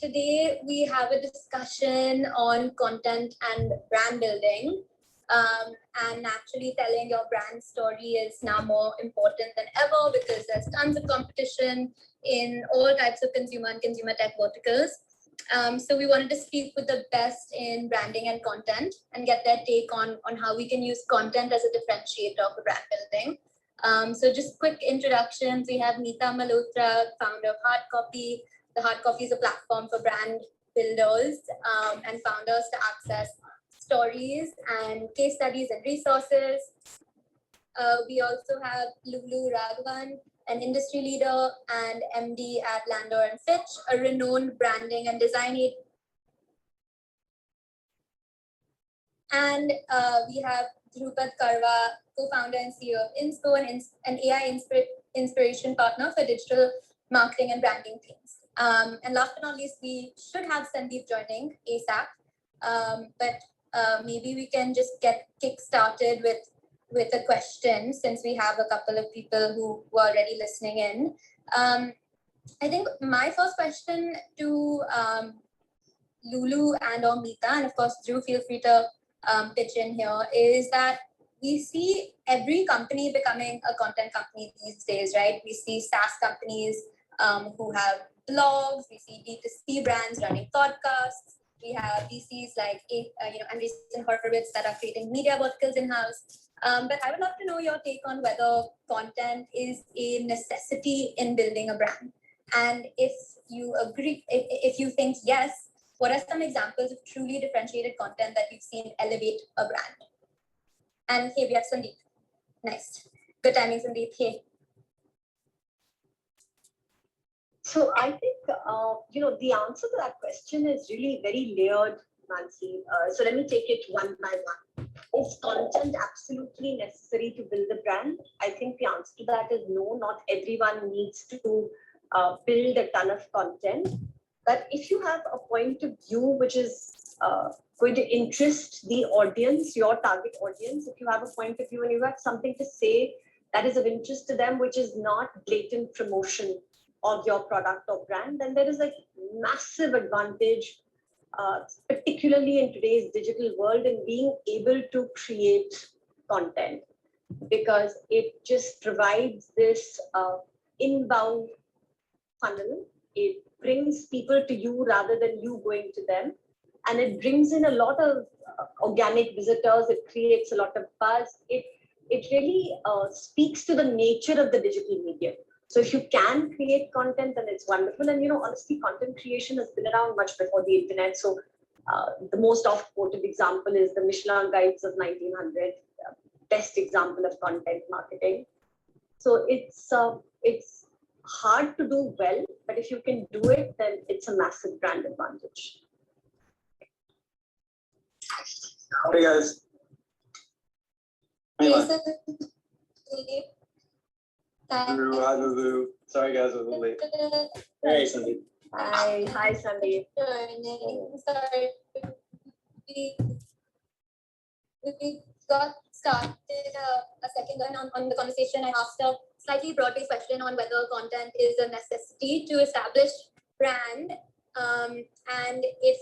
today we have a discussion on content and brand building. And naturally, telling your brand story is now more important than ever because there's tons of competition in all types of consumer and consumer tech verticals. So we wanted to speak with the best in branding and content and get their take on how we can use content as a differentiator for brand building. So just quick introductions. We have Meet Malhotra, founder of Hard Copy. The Hard Copy is a platform for brand builders and founders to access stories and case studies and resources. We also have Lulu Raghavan, an industry leader and MD at Landor&Fitch, a renowned branding and design agency. And we have Dhrupad Karwa, co-founder and CEO of INSPO and AI inspiration partner for digital marketing and branding teams. And last but not least, we should have Sandeep joining ASAP, but maybe we can just get kick-started with a question since we have a couple of people who are already listening in. I think my first question to Lulu and or Meeta, and of course, Drew, feel free to pitch in here, is that we see every company becoming a content company these days, right? We see SaaS companies who have blogs, we see D2C brands running podcasts, we have VCs like Andreessen Horowitz that are creating media verticals in-house. But I would love to know your take on whether content is a necessity in building a brand. And if you agree, if you think yes, what are some examples of truly differentiated content that you've seen elevate a brand? And hey, we have Sandeep. Nice. Good timing, Sandeep. Hey. So I think, the answer to that question is really very layered, Nancy. So let me take it one by one. Is content absolutely necessary to build a brand? I think the answer to that is no, not everyone needs to build a ton of content. But if you have a point of view which is going to interest the audience, your target audience, if you have a point of view and you have something to say that is of interest to them, which is not blatant promotion of your product or brand, then there is a massive advantage, particularly in today's digital world, in being able to create content, because it just provides this inbound funnel. It brings people to you rather than you going to them. And it brings in a lot of organic visitors. It creates a lot of buzz. It really speaks to the nature of the digital medium. So if you can create content, then it's wonderful. And, honestly, content creation has been around much before the internet. So the most oft-quoted example is the Michelin guides of 1900, best example of content marketing. So it's hard to do well, but if you can do it, then it's a massive brand advantage. Hey guys. Hi Lulu. Sorry guys, I was a little late. Hey Sandeep. Hi Sandeep. Sorry. We got started a second on the conversation. I asked a slightly broad-based question on whether content is a necessity to establish brand. And if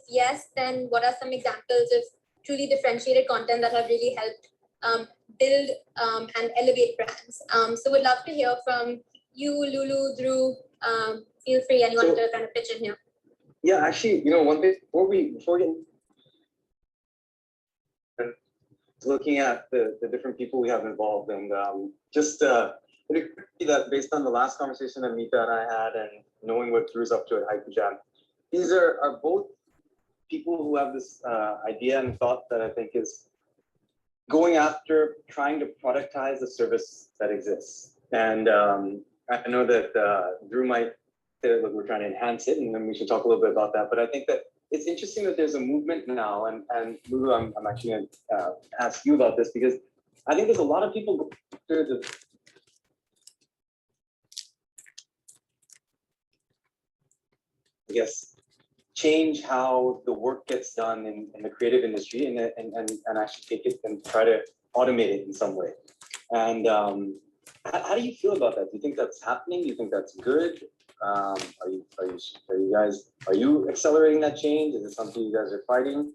yes, then what are some examples of truly differentiated content that have really helped build and elevate brands? So we'd love to hear from you, Lulu, Drew. Feel free, anyone to kind of pitch in here. Yeah, actually, one thing before we get looking at the different people we have involved, and that based on the last conversation that Meeta and I had, and knowing what Drew's up to at Haiku Jam, these are both people who have this idea and thought that I think is going after trying to productize a service that exists. And I know that Drew might say that we're trying to enhance it, and then we should talk a little bit about that. But I think that it's interesting that there's a movement now, and Lulu, I'm actually going to ask you about this, because I think there's a lot of people change how the work gets done in the creative industry, and actually take it and try to automate it in some way. And how do you feel about that? Do you think that's happening? Do you think that's good? Are you accelerating that change? Is it something you guys are fighting?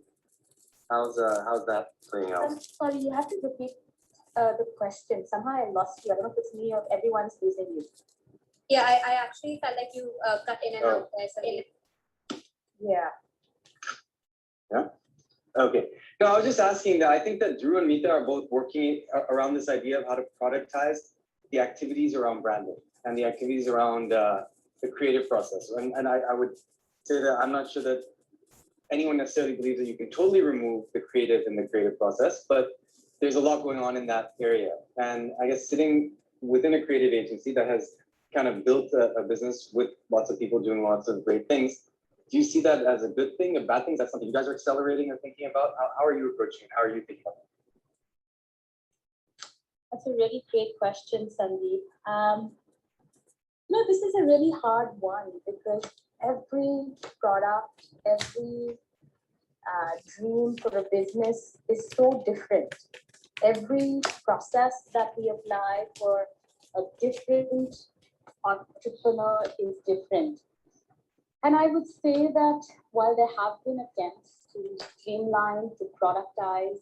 How's that playing out? Sorry, you have to repeat the question. Somehow I lost you. I don't know if it's me or everyone's losing you. Yeah, I actually felt like you cut in and out there. So Yeah. Yeah. Okay. No, I was just asking that. I think that Dhruv and Meeta are both working around this idea of how to productize the activities around branding and the activities around the creative process. And I would say that I'm not sure that anyone necessarily believes that you can totally remove the creative in the creative process, but there's a lot going on in that area. And I guess sitting within a creative agency that has kind of built a business with lots of people doing lots of great things, do you see that as a good thing, a bad thing? Is that something you guys are accelerating or thinking about? How are you approaching it? How are you thinking about it? That's a really great question, Sandeep. No, this is a really hard one because every product, every dream for a business is so different. Every process that we apply for a different entrepreneur is different. And I would say that while there have been attempts to streamline, to productize,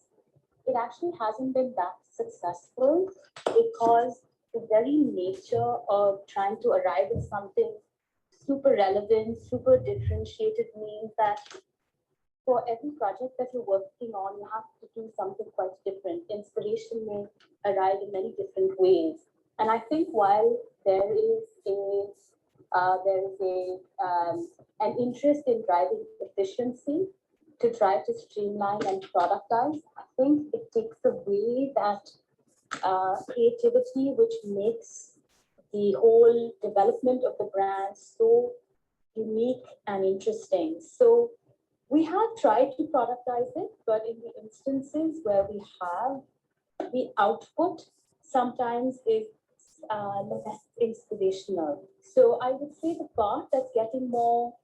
it actually hasn't been that successful because the very nature of trying to arrive at something super relevant, super differentiated means that for every project that you're working on, you have to do something quite different. Inspiration may arrive in many different ways. And I think while there is an interest in driving efficiency to try to streamline and productize, I think it takes away that creativity which makes the whole development of the brand so unique and interesting. So we have tried to productize it, but in the instances where we have, the output sometimes is less inspirational. So I would say the part that's getting more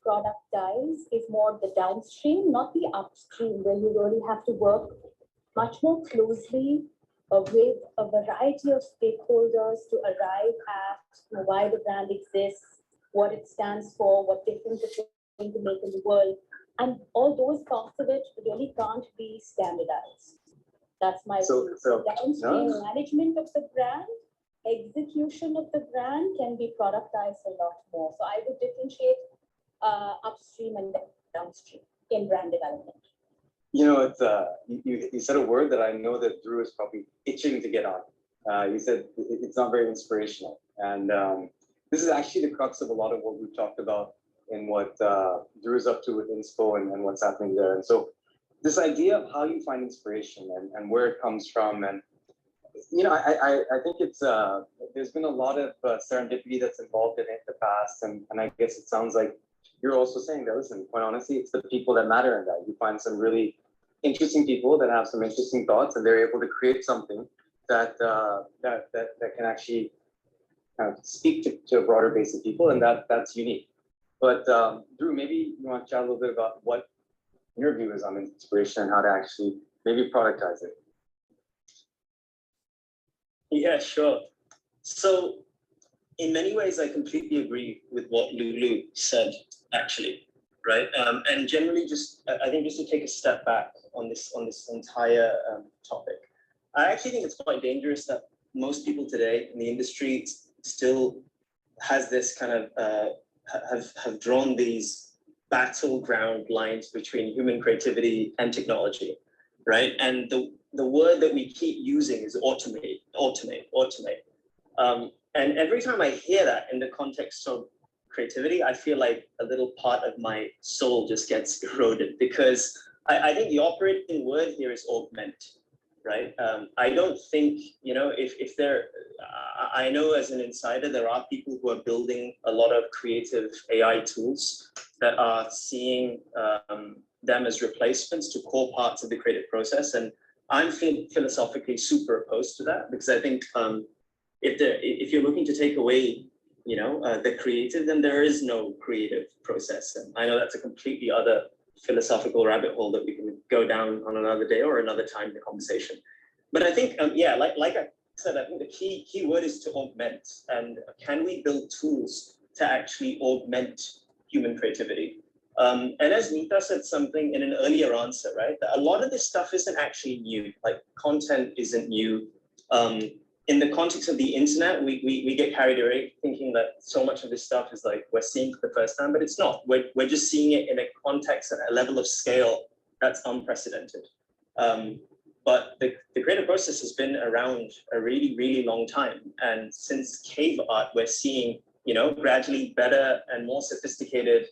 productized is more the downstream, not the upstream, where you really have to work much more closely with a variety of stakeholders to arrive at why the brand exists, what it stands for, what difference it's going to make in the world. And all those parts of it really can't be standardized. That's my view. So downstream management of the brand, execution of the brand can be productized a lot more. So I would differentiate upstream and downstream in brand development. You know, it's you said a word that I know that Dhruv is probably itching to get on. You said it's not very inspirational, and this is actually the crux of a lot of what we've talked about in what Dhruv is up to with INSPO and what's happening there. And so, this idea of how you find inspiration and where it comes from, and you know, I think it's there's been a lot of serendipity that's involved in it in the past, and I guess it sounds like you're also saying that, listen, quite honestly, it's the people that matter in that. You find some really interesting people that have some interesting thoughts, and they're able to create something that can actually kind of speak to a broader base of people, and that's unique. But Dhruv, maybe you want to chat a little bit about what your view is on inspiration and how to actually maybe productize it. Yeah, sure. So in many ways, I completely agree with what Lulu said, actually, right? And generally, I think just to take a step back on this entire topic, I actually think it's quite dangerous that most people today in the industry still has this kind of have drawn these battleground lines between human creativity and technology, right? And the word that we keep using is automate. And every time I hear that in the context of creativity, I feel like a little part of my soul just gets eroded, because I think the operating word here is augment, right? I don't think, you know, if there, I know as an insider, there are people who are building a lot of creative AI tools that are seeing them as replacements to core parts of the creative process. And I'm philosophically super opposed to that, because I think if you're looking to take away, you know, the creative, then there is no creative process. And I know that's a completely other philosophical rabbit hole that we can go down on another day or another time in the conversation. But I think, yeah, like I said, I think the key word is to augment. And can we build tools to actually augment human creativity. And as Nita said something in an earlier answer, right? That a lot of this stuff isn't actually new. Like content isn't new. In the context of the internet, we get carried away thinking that so much of this stuff is like we're seeing for the first time, but it's not. We're just seeing it in a context and a level of scale that's unprecedented. But the creative process has been around a really, really long time. And since cave art, we're seeing, gradually better and more sophisticated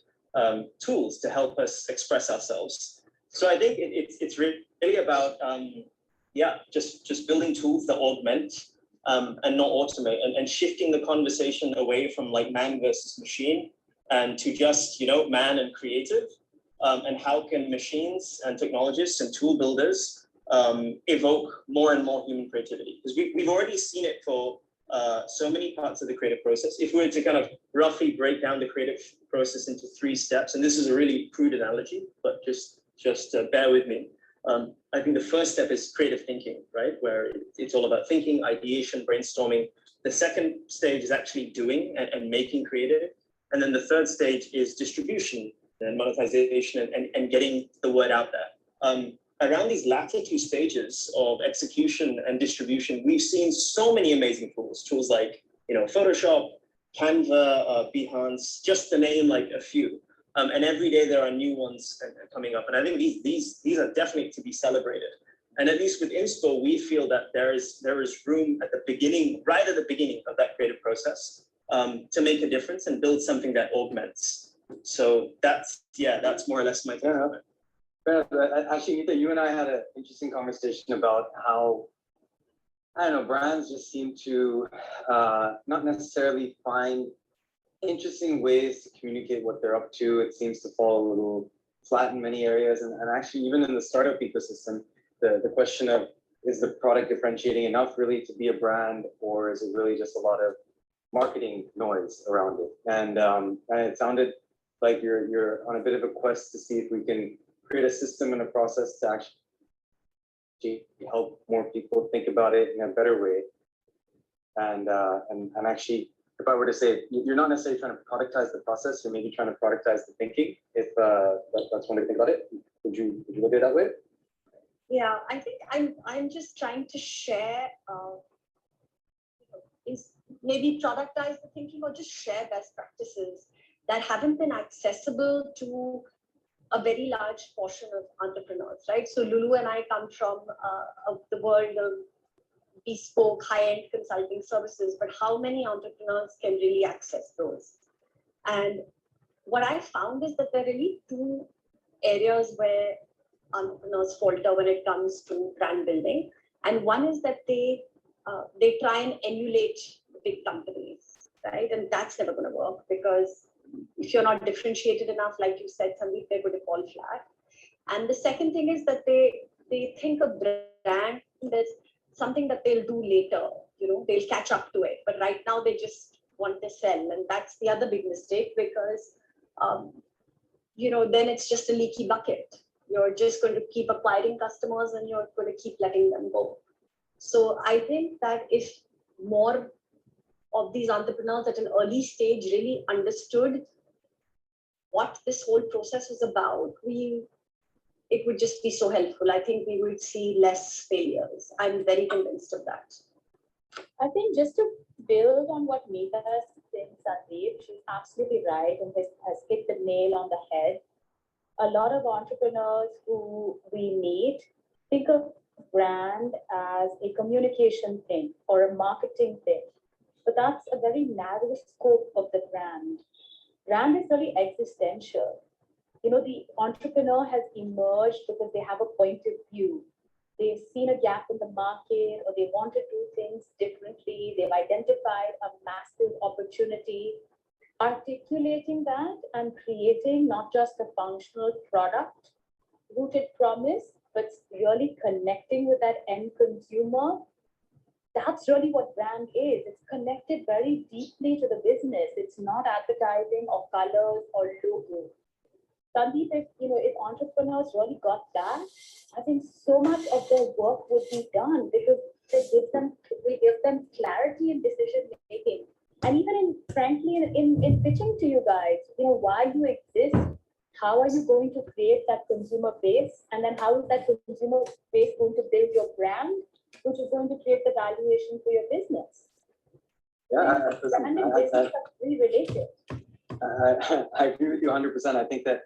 tools to help us express ourselves. So I think it's really about, just building tools that augment and not automate, and shifting the conversation away from like man versus machine and to just, man and creative. And how can machines and technologists and tool builders evoke more and more human creativity? Because we've already seen it for so many parts of the creative process. If we were to kind of roughly break down the creative process into 3 steps, and this is a really crude analogy, but just bear with me. I think the first step is creative thinking, right? Where it's all about thinking, ideation, brainstorming. The second stage is actually doing and making creative. And then the third stage is distribution and monetization and getting the word out there. Around these latter 2 stages of execution and distribution, we've seen so many amazing tools like, Photoshop, Canva, Behance, just to name like a few. And every day there are new ones coming up. And I think these are definitely to be celebrated. And at least with INSPO, we feel that there is room at the beginning, right at the beginning of that creative process, to make a difference and build something that augments. So that's more or less my take on it. Actually, Nita, you and I had an interesting conversation about how, brands just seem to not necessarily find interesting ways to communicate what they're up to. It seems to fall a little flat in many areas. And actually, even in the startup ecosystem, the question of, is the product differentiating enough really to be a brand, or is it really just a lot of marketing noise around it? And it sounded like you're on a bit of a quest to see if we can create a system and a process to actually help more people think about it in a better way. And actually, if I were to say, you're not necessarily trying to productize the process, you're maybe trying to productize the thinking, if that's one way to think about it. Would you look at it that way? Yeah, I think I'm just trying to share, is maybe productize the thinking or just share best practices that haven't been accessible to a very large portion of entrepreneurs, right? So Lulu and I come from the world of bespoke high-end consulting services, but how many entrepreneurs can really access those? And what I found is that there are really 2 areas where entrepreneurs falter when it comes to brand building. And one is that they try and emulate big companies, right? And that's never going to work, because if you're not differentiated enough, like you said, Sandeep, they're going to fall flat. And the second thing is that they think a brand is something that they'll do later, they'll catch up to it. But right now they just want to sell. And that's the other big mistake, because, then it's just a leaky bucket. You're just going to keep acquiring customers and you're going to keep letting them go. So I think that if more of these entrepreneurs at an early stage really understood what this whole process was about, it would just be so helpful. I think we would see less failures. I'm very convinced of that. I think just to build on what Nita has said, Sandeep, she's absolutely right and has hit the nail on the head. A lot of entrepreneurs who we meet think of brand as a communication thing or a marketing thing, but that's a very narrow scope of the brand. Brand is very existential. The entrepreneur has emerged because they have a point of view. They've seen a gap in the market, or they want to do things differently. They've identified a massive opportunity. Articulating that and creating not just a functional product rooted promise, but really connecting with that end consumer. That's really what brand is. It's connected very deeply to the business. It's not advertising or colors or logo. Sandeep, if entrepreneurs really got that, I think so much of their work would be done, because it gives them clarity in decision making. And even frankly, in pitching to you guys, why you exist, how are you going to create that consumer base? And then how is that consumer base going to build your brand, which is going to create the valuation for your business? Yeah, Brand and business are really related. I agree with you 100%. I think that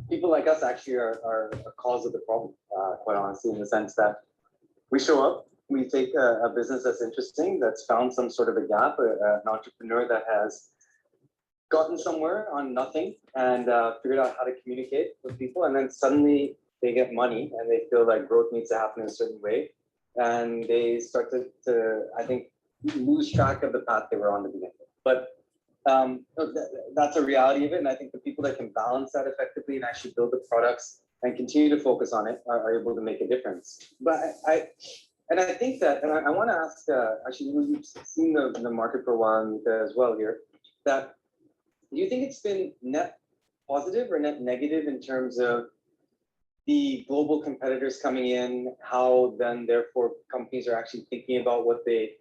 people like us actually are a cause of the problem, quite honestly, in the sense that we show up, we take a business that's interesting, that's found some sort of a gap, an entrepreneur that has gotten somewhere on nothing and figured out how to communicate with people, and then suddenly they get money and they feel like growth needs to happen in a certain way, and they start to I think, lose track of the path they were on to begin with. But that's a reality of it, and I think the people that can balance that effectively and actually build the products and continue to focus on it are able to make a difference. But I think that, and I want to ask, actually, you've seen the market for a while as well here, that do you think it's been net positive or net negative in terms of the global competitors coming in, how then therefore companies are actually thinking about what they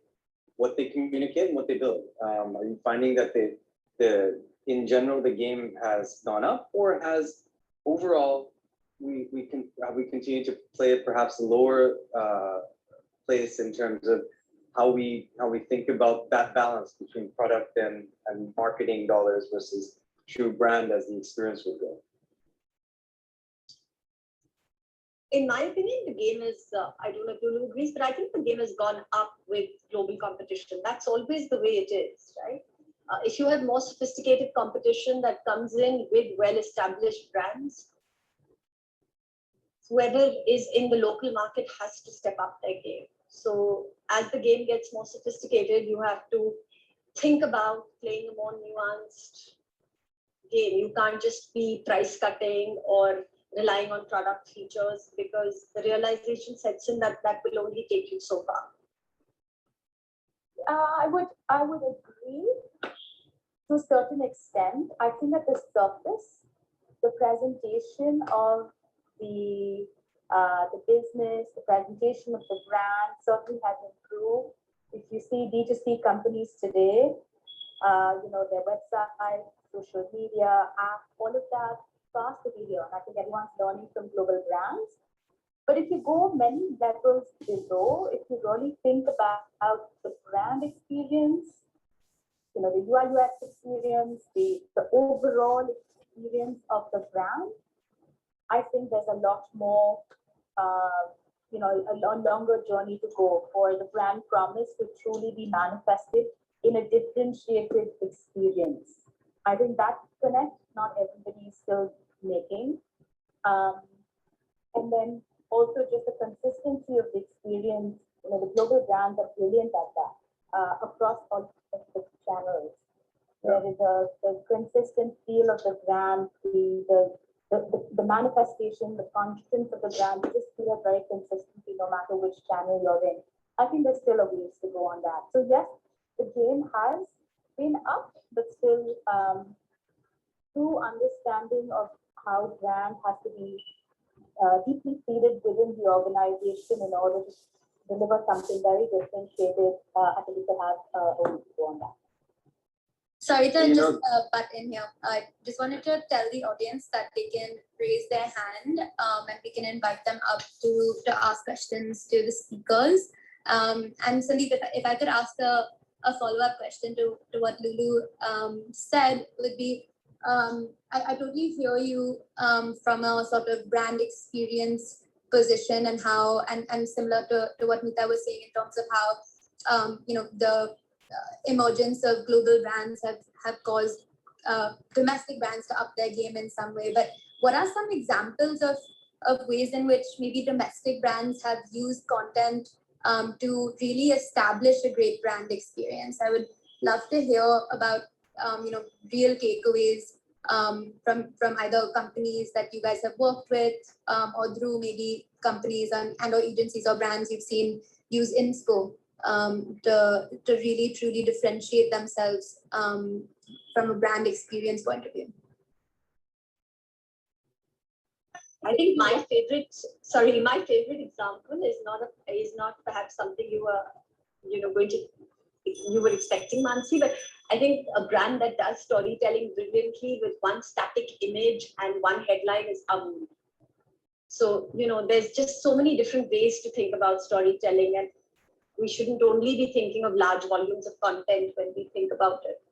communicate and what they build? Are you finding that in general the game has gone up, or has overall we continue to play at perhaps a lower place in terms of how we think about that balance between product and marketing dollars versus true brand as the experience will go? In my opinion, the game is, I don't know if Lulu agrees, but I think the game has gone up with global competition. That's always the way it is, right? If you have more sophisticated competition that comes in with well-established brands, whoever is in the local market has to step up their game. So as the game gets more sophisticated, you have to think about playing a more nuanced game. You can't just be price cutting or relying on product features, because the realization sets in that will only take you so far. I would agree to a certain extent. I think at the surface, the presentation of the business, the presentation of the brand certainly has improved. If you see D2C companies today, their website, social media, app, all of that, fast superior. And I think everyone's learning from global brands. But if you go many levels below, if you really think about the brand experience, the UI UX experience, the overall experience of the brand, I think there's a lot more, a longer journey to go for the brand promise to truly be manifested in a differentiated experience. I think that connect, not everybody is still making. And then also just the consistency of the experience. The global brands are brilliant at that across all the channels. Yeah. There is the consistent feel of the brand, the manifestation, the conscience of the brand, just feel it very consistently no matter which channel you're in. I think there's still a ways to go on that. So yes, the game has been up, but still true understanding of how brand has to be deeply seated within the organization in order to deliver something very differentiated. I think we can have a week to go on that. Sorry to just butt in here. I just wanted to tell the audience that they can raise their hand and we can invite them up to ask questions to the speakers. And Sandeep, if I could ask a follow-up question to what Lulu said, would be, I totally hear you from a sort of brand experience position and how, and similar to what Meeta was saying in terms of how, the emergence of global brands have caused domestic brands to up their game in some way. But what are some examples of ways in which maybe domestic brands have used content to really establish a great brand experience? I would love to hear about real takeaways from either companies that you guys have worked with or through maybe companies and or agencies or brands you've seen use INSPO to really truly differentiate themselves from a brand experience point of view. I think my favorite example is not perhaps something you were expecting, Mansi, but I think a brand that does storytelling brilliantly with one static image and one headline is Amool. So, there's just so many different ways to think about storytelling, and we shouldn't only be thinking of large volumes of content when we think about it.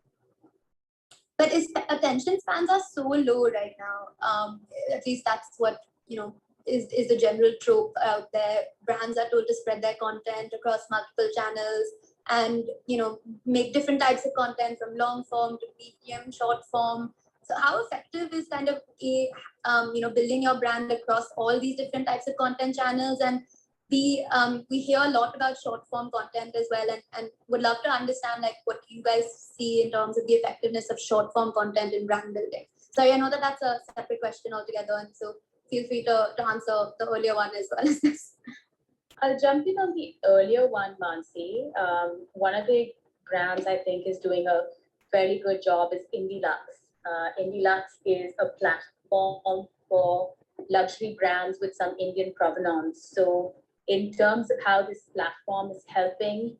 But attention spans are so low right now. At least that's what, is the general trope out there. Brands are told to spread their content across multiple channels and, make different types of content from long form to medium, short form. So how effective is kind of building your brand across all these different types of content channels? And we hear a lot about short form content as well, and would love to understand like what you guys see in terms of the effectiveness of short form content in brand building. Sorry, I know that that's a separate question altogether, and so feel free to answer the earlier one as well as this. I'll jump in on the earlier one, Mansi. One of the brands I think is doing a fairly good job is IndieLuxe. IndieLuxe is a platform for luxury brands with some Indian provenance. So in terms of how this platform is helping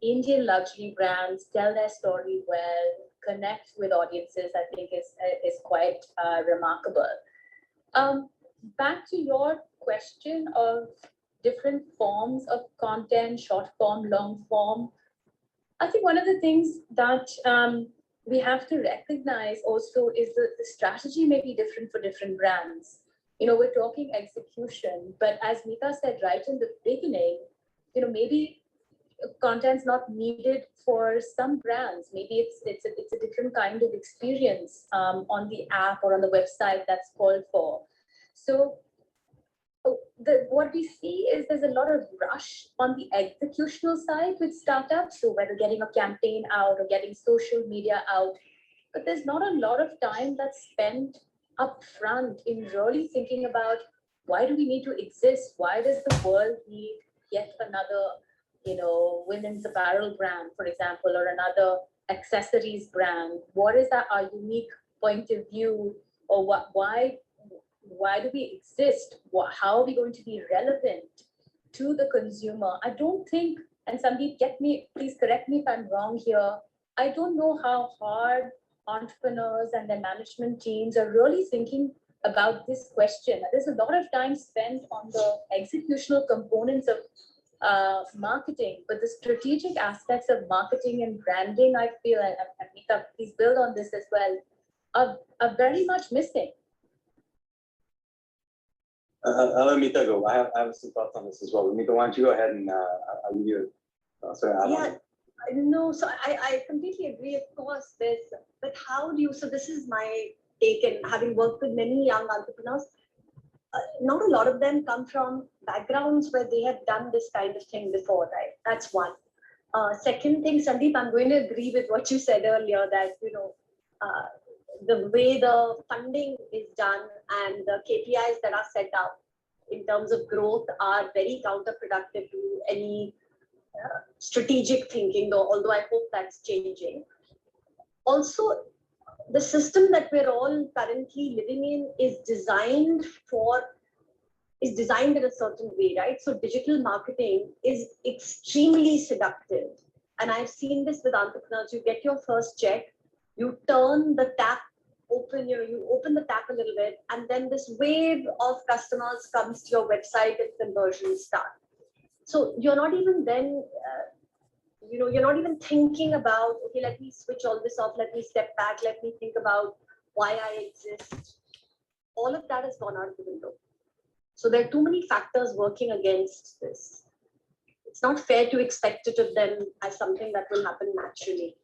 Indian luxury brands tell their story well, connect with audiences, I think is quite remarkable. Back to your question of different forms of content, short form, long form. I think one of the things that we have to recognize also is that the strategy may be different for different brands. We're talking execution, but as Meeta said right in the beginning, maybe content's not needed for some brands. Maybe it's a different kind of experience on the app or on the website that's called for. So what we see is there's a lot of rush on the executional side with startups. So whether getting a campaign out or getting social media out, but there's not a lot of time that's spent up front in really thinking about why do we need to exist? Why does the world need yet another, women's apparel brand, for example, or another accessories brand? What is our unique point of view, or why do we exist? How are we going to be relevant to the consumer? I don't think, and Sandeep, please correct me if I'm wrong here, I don't know how hard entrepreneurs and their management teams are really thinking about this question. There's a lot of time spent on the executional components of marketing, but the strategic aspects of marketing and branding, I feel, and Meeta, please build on this as well, are very much missing. I'll let Meeta go. I have some thoughts on this as well. Meeta, why don't you go ahead and I'll give you No, so I completely agree, of course, but how do you, so this is my take, and having worked with many young entrepreneurs, not a lot of them come from backgrounds where they have done this kind of thing before, right? That's one. Second thing, Sandeep, I'm going to agree with what you said earlier, that, the way the funding is done and the KPIs that are set up in terms of growth are very counterproductive to any strategic thinking, although I hope that's changing. Also, the system that we're all currently living in is designed in a certain way, right? So digital marketing is extremely seductive. And I've seen this with entrepreneurs. You get your first check, you turn the tap open, you open the tap a little bit, and then this wave of customers comes to your website and conversions start. So you're not even then, you're not even thinking about, okay, let me switch all this off, let me step back, let me think about why I exist. All of that has gone out the window. So there are too many factors working against this. It's not fair to expect it of them as something that will happen naturally.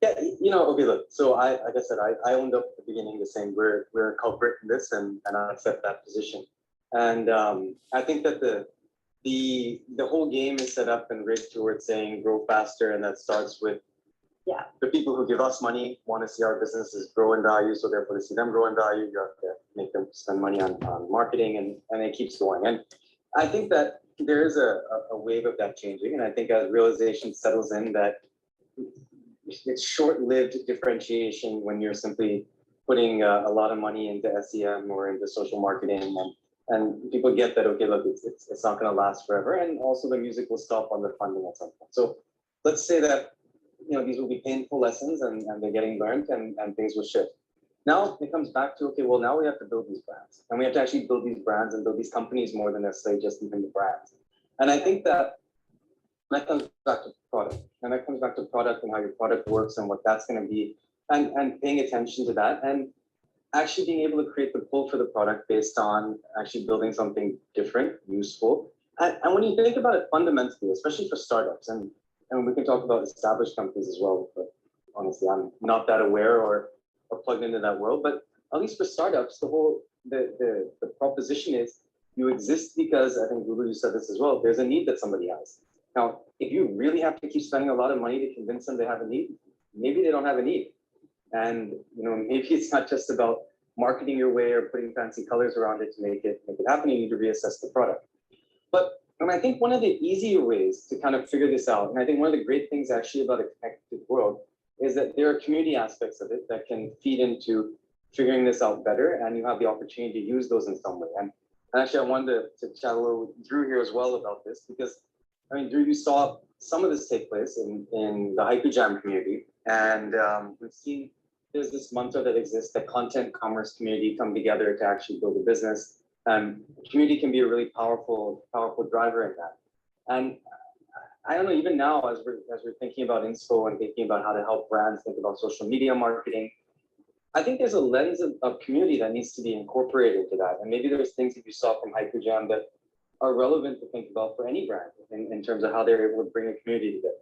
Yeah, okay, look, so like I said, I owned up at the beginning the same, we're a culprit in this, and I accept that position. And I think that the whole game is set up and rigged towards saying grow faster, and that starts with the people who give us money want to see our businesses grow in value, so therefore to see them grow in value, you have to make them spend money on marketing, and it keeps going. And I think that there is a wave of that changing, and I think as realization settles in that it's short-lived differentiation when you're simply putting a lot of money into SEM or into social marketing, and people get that, okay, look, it's not going to last forever, and also the music will stop on the funding at some point. So let's say that these will be painful lessons and they're getting learned and things will shift. Now it comes back to, okay, well, now we have to build these brands, and we have to actually build these brands and build these companies more than necessarily just even the brands. And I think that comes back to product, and that comes back to product and how your product works and what that's going to be, and paying attention to that, and actually being able to create the pull for the product based on actually building something different, useful. And when you think about it fundamentally, especially for startups, and we can talk about established companies as well, but honestly, I'm not that aware or plugged into that world. But at least for startups, the proposition is you exist because, I think Lulu, you said this as well, there's a need that somebody has. Now, if you really have to keep spending a lot of money to convince them they have a need, maybe they don't have a need. And maybe it's not just about marketing your way or putting fancy colors around it to make it happen. You need to reassess the product. But I think one of the easier ways to kind of figure this out, and I think one of the great things actually about a connected world, is that there are community aspects of it that can feed into figuring this out better, and you have the opportunity to use those in some way. And actually, I wanted to chat a little with Drew here as well about this, because Drew, you saw some of this take place in the Haiku Jam community, and we've seen there's this mantra that exists, that content commerce community come together to actually build a business. And community can be a really powerful driver in that. And I don't know, even now, as we're thinking about INSPO and thinking about how to help brands think about social media marketing, I think there's a lens of community that needs to be incorporated into that. And maybe there's things that you saw from Haiku Jam that are relevant to think about for any brand in terms of how they're able to bring a community together.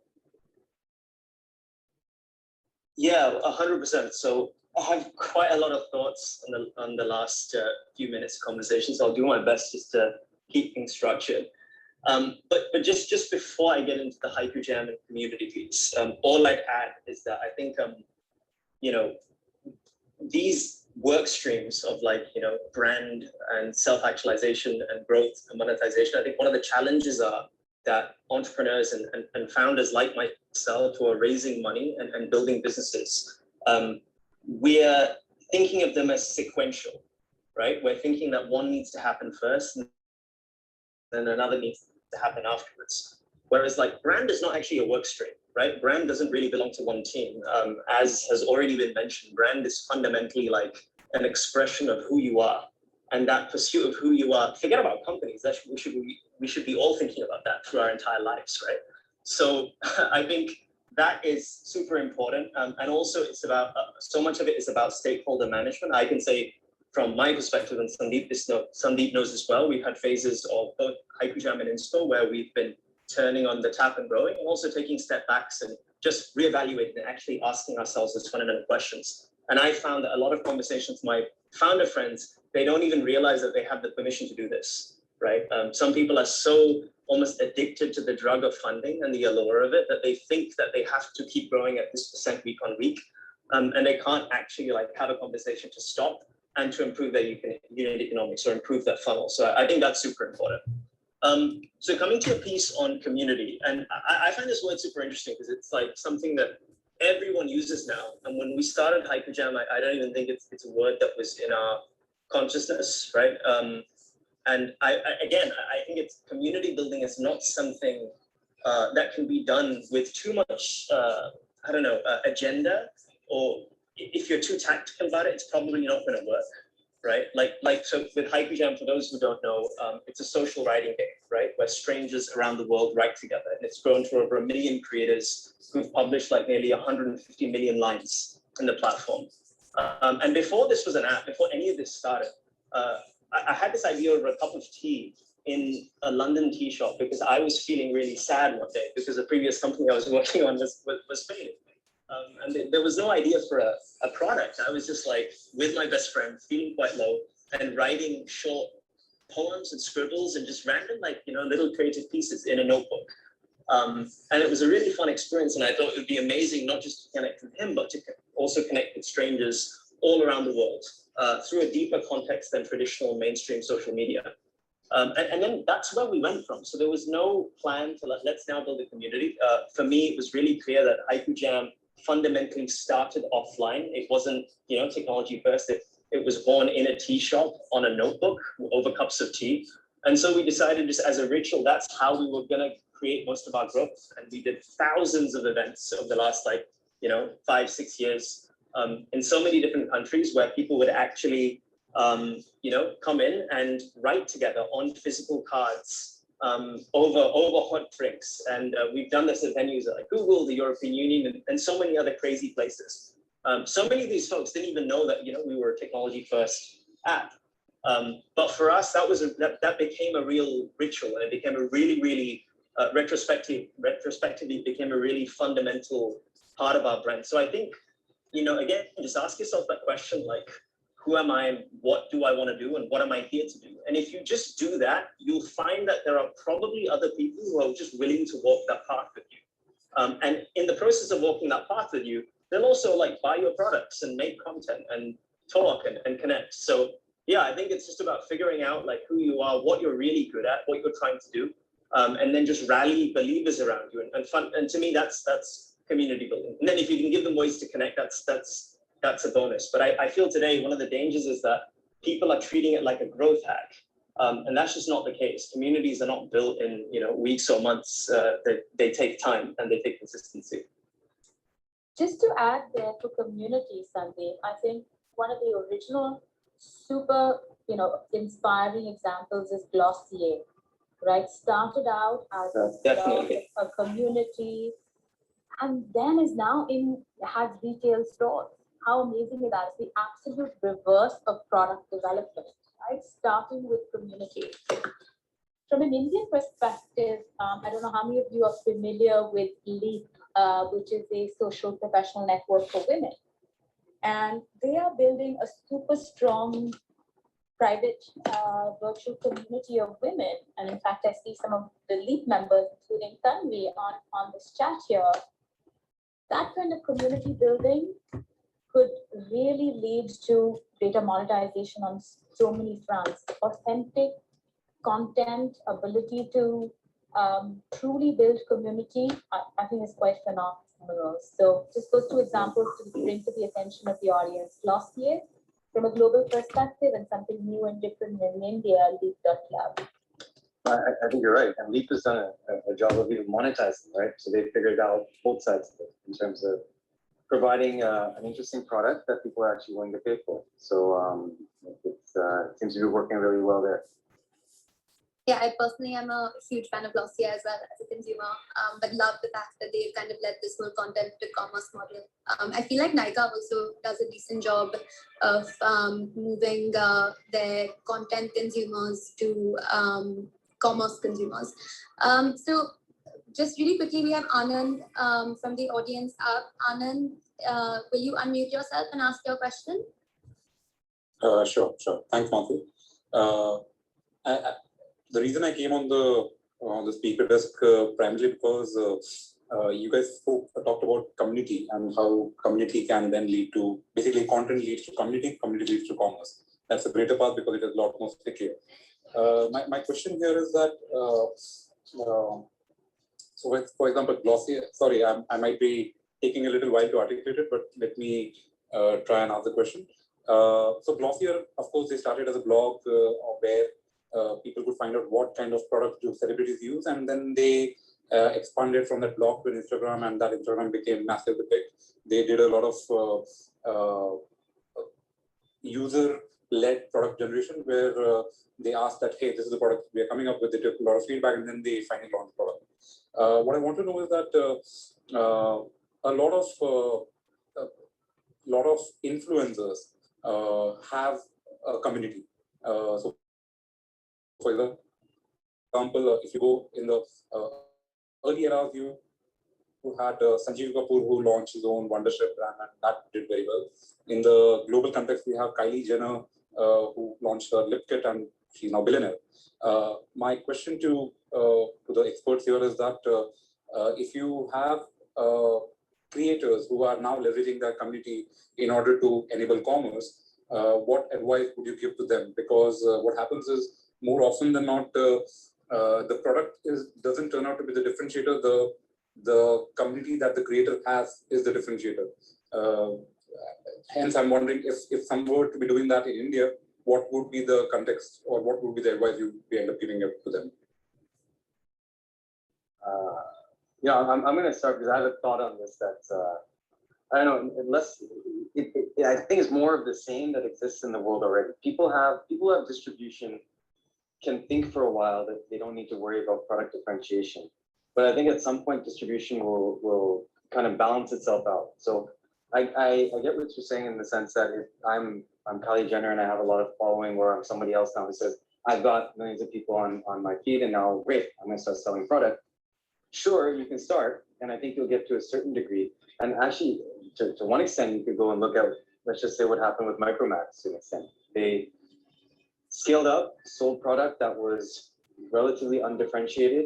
Yeah, 100%. So I have quite a lot of thoughts on the last few minutes of conversation, so I'll do my best just to keep things structured. But just before I get into the Haiku Jam and community piece, all I'd add is that I think these work streams of brand and self-actualization and growth and monetization, I think one of the challenges are that entrepreneurs and founders like myself who are raising money and building businesses, we're thinking of them as sequential, right? We're thinking that one needs to happen first and then another needs to happen afterwards. Whereas brand is not actually a work stream, right? Brand doesn't really belong to one team. As has already been mentioned, brand is fundamentally an expression of who you are. And that pursuit of who you are, forget about companies, we should be all thinking about that through our entire lives, right? So I think that is super important. And also it's about, so much of it is about stakeholder management. I can say from my perspective, and Sandeep knows as well, we've had phases of both Haiku Jam and INSPO where we've been turning on the tap and growing, and also taking step backs and just reevaluating and actually asking ourselves those fundamental questions. And I found that a lot of conversations with my founder friends, they don't even realize that they have the permission to do this, right? Some people are so almost addicted to the drug of funding and the allure of it that they think that they have to keep growing at this percent week on week, and they can't actually have a conversation to stop and to improve their unit economics or improve their funnel. So I think that's super important. So coming to a piece on community, and I find this word super interesting because it's something that everyone uses now. And when we started Haiku Jam, I don't even think it's a word that was in our consciousness, right? And I think it's community building is not something that can be done with too much, agenda, or if you're too tactical about it, it's probably not going to work, right? So with Haiku Jam, for those who don't know, it's a social writing game, right? Where strangers around the world write together, and it's grown to over 1 million creators who've published nearly 150 million lines in the platform. And before this was an app, before any of this started, I had this idea over a cup of tea in a London tea shop because I was feeling really sad one day because the previous company I was working on was failing. And there was no idea for a product. I was just with my best friend, feeling quite low, and writing short poems and scribbles and just random little creative pieces in a notebook. And it was a really fun experience, and I thought it would be amazing not just to connect with him, but to also connect with strangers all around the world through a deeper context than traditional mainstream social media. And then that's where we went from. So there was no plan to let's now build a community. For me, it was really clear that Haiku Jam fundamentally started offline. It wasn't, technology first. It was born in a tea shop on a notebook over cups of tea. And so we decided just as a ritual, that's how we were going to create most of our growth. And we did thousands of events over the last 5-6 years in so many different countries where people would actually come in and write together on physical cards over hot drinks. And we've done this at venues like Google, the European Union, and so many other crazy places. So many of these folks didn't even know that we were a technology first app. But for us, that became a real ritual, and it became a really retrospectively became a really fundamental part of our brand. So I think, again, just ask yourself that question, like, who am I, what do I want to do, and what am I here to do? And if you just do that, you'll find that there are probably other people who are just willing to walk that path with you. And in the process of walking that path with you, they'll also buy your products and make content and talk and connect. So yeah, I think it's just about figuring out who you are, what you're really good at, what you're trying to do, and then just rally believers around you and fun. And to me, that's community building. And then if you can give them ways to connect, that's a bonus. But I feel today one of the dangers is that people are treating it like a growth hack, and that's just not the case. Communities are not built in weeks or months. They take time and they take consistency. Just to add there for community, Sandeep, I think one of the original super inspiring examples is Glossier, right? Started out as a community, and then is now has retail stores. How amazing is that? It's the absolute reverse of product development, right? Starting with community. From an Indian perspective, I don't know how many of you are familiar with LEAP, which is a social professional network for women. And they are building a super strong private virtual community of women. And in fact, I see some of the LEAP members, including Tanvi, on this chat here. That kind of community building could really lead to data monetization on so many fronts. Authentic content, ability to truly build community, I think is quite phenomenal. So just those two examples to bring to the attention of the audience. Glossier, from a global perspective, and something new and different in India, Leap.Club. I think you're right. And Leap has done a job of even monetizing, right? So they figured out both sides of it in terms of providing an interesting product that people are actually willing to pay for. So it seems to be working really well there. Yeah, I personally am a huge fan of Glossier as well as a consumer, but love the fact that they've kind of led this whole content to commerce model. I feel like Nykaa also does a decent job of moving their content consumers to commerce consumers. So just really quickly, we have Anand from the audience up. Anand, will you unmute yourself and ask your question? Sure. Thanks, Matthew. The reason I came on the speaker desk primarily because you guys talked about community and how community can then lead to, basically content leads to community leads to commerce. That's a greater path because it is a lot more stickier. My question here is that, so for example, Glossier, sorry, I might be taking a little while to articulate it, but let me try and answer the question. So Glossier, of course, they started as a blog where people could find out what kind of products do celebrities use, and then they expanded from that blog to Instagram, and that Instagram became massively big. They did a lot of user-led product generation where they asked that, hey, this is the product we are coming up with. They took a lot of feedback, and then they finally launched the product. What I want to know is that a lot of influencers have a community. So for example, if you go in the early eras, you had Sanjeev Kapoor, who launched his own Wondership brand, and that did very well. In the global context, we have Kylie Jenner, who launched her lip kit, and she's now a billionaire. My question to the experts here is that if you have creators who are now leveraging their community in order to enable commerce, what advice would you give to them? Because what happens is, more often than not, the product doesn't turn out to be the differentiator. The community that the creator has is the differentiator. Hence, I'm wondering if someone were to be doing that in India, what would be the context, or what would be the advice you end up giving up to them? I'm going to start because I have a thought on this that's, I don't know, unless, I think it's more of the same that exists in the world already. People who have distribution can think for a while that they don't need to worry about product differentiation. But I think at some point distribution will kind of balance itself out. So I get what you're saying in the sense that if I'm Kylie Jenner and I have a lot of following, or I'm somebody else now who says, I've got millions of people on my feed and now great, I'm gonna start selling product. Sure, you can start, and I think you'll get to a certain degree. And actually, to one extent, you could go and look at, let's just say what happened with Micromax to an extent. They scaled up, sold product that was relatively undifferentiated.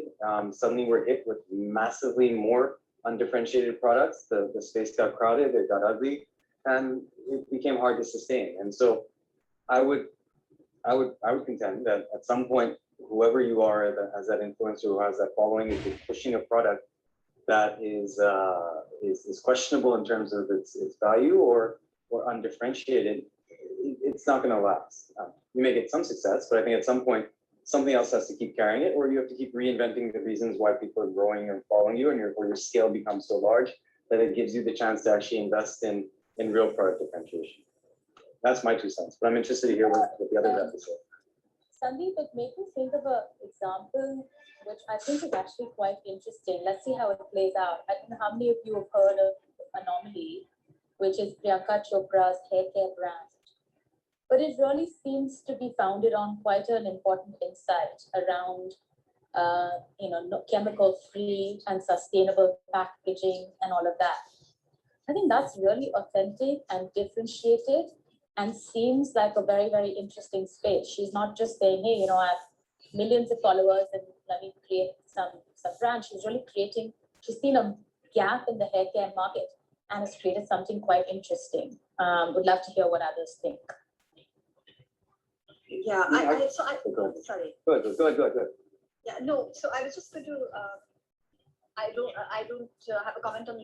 Suddenly we're hit with massively more undifferentiated products. The space got crowded, it got ugly, and it became hard to sustain. And so I would contend that at some point, whoever you are that has that influencer, who has that following, if you're pushing a product that is questionable in terms of its value or undifferentiated, it's not going to last. You may get some success, but I think at some point something else has to keep carrying it, or you have to keep reinventing the reasons why people are growing and following you, and your scale becomes so large that it gives you the chance to actually invest in real product differentiation. That's my 2 cents, but I'm interested to hear what the others have to say. Sandeep, it made me think of an example which I think is actually quite interesting. Let's see how it plays out. I don't know how many of you have heard of Anomaly, which is Priyanka Chopra's hair care brand. But it really seems to be founded on quite an important insight around chemical-free and sustainable packaging and all of that. I think that's really authentic and differentiated and seems like a very, very interesting space. She's not just saying, hey, I have millions of followers and let me create some brand. She's really creating, she's seen a gap in the hair care market and has created something quite interesting. Would love to hear what others think. Yeah, sorry. Go ahead. Yeah, no, so I was just going to, I don't have a comment on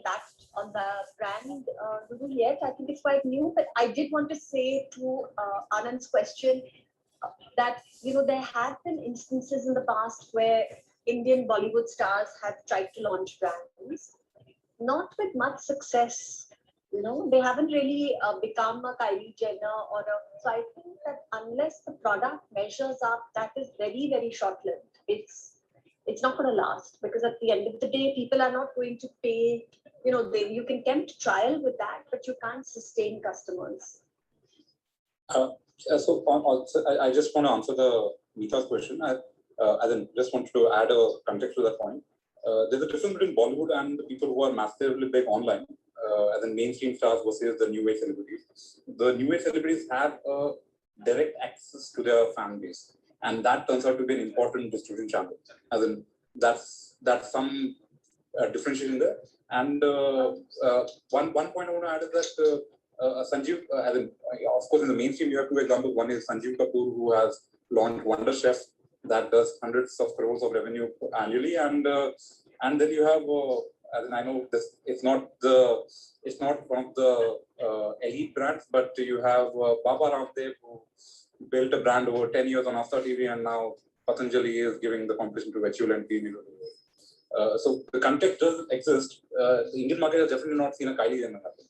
the brand Lulu yet. I think it's quite new, but I did want to say to Anand's question that, there have been instances in the past where Indian Bollywood stars have tried to launch brands, not with much success. They haven't really become a Kylie Jenner so I think that unless the product measures up, that is very, very short-lived. It's not going to last, because at the end of the day, people are not going to pay, you can tempt trial with that, but you can't sustain customers. So I just want to answer the Meeta's question. I just wanted to add a context to that point. There's a difference between Bollywood and the people who are massively big online, as in mainstream stars versus the new age celebrities. The new age celebrities have a direct access to their fan base, and that turns out to be an important distribution channel. As in, that's some differentiation there. And one point I want to add is that Sanjeev, of course, in the mainstream, you have 2 examples. One is Sanjeev Kapoor, who has launched Wonder Chef that does hundreds of crores of revenue annually, and then you have, I know this, it's not one of the elite brands, but you have Baba Ramdev, who built a brand over 10 years on Asta TV, and now Patanjali is giving the competition to Vechul and TV. So the context does exist. The Indian market has definitely not seen a Kylie Jenner happen.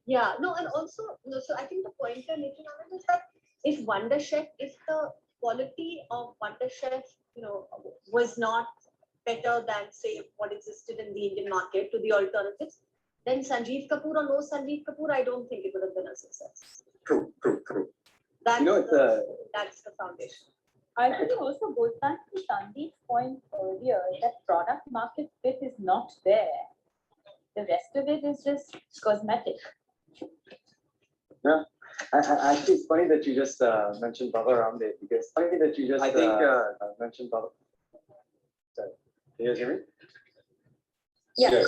Yeah, no, and also, so I think the point you're making on it is that if Wonder Chef, if the quality of Wonder Chef, was not better than, say, what existed in the Indian market to the alternatives, then Sanjeev Kapoor or no Sanjeev Kapoor, I don't think it would have been a success. True. That's the foundation. I think it also goes back to Sandeep's point earlier that product market fit is not there. The rest of it is just cosmetic. Yeah, actually, it's funny that you just mentioned Baba Ramdev, because funny that you just mentioned Baba. Sorry, can you guys hear me? Yeah.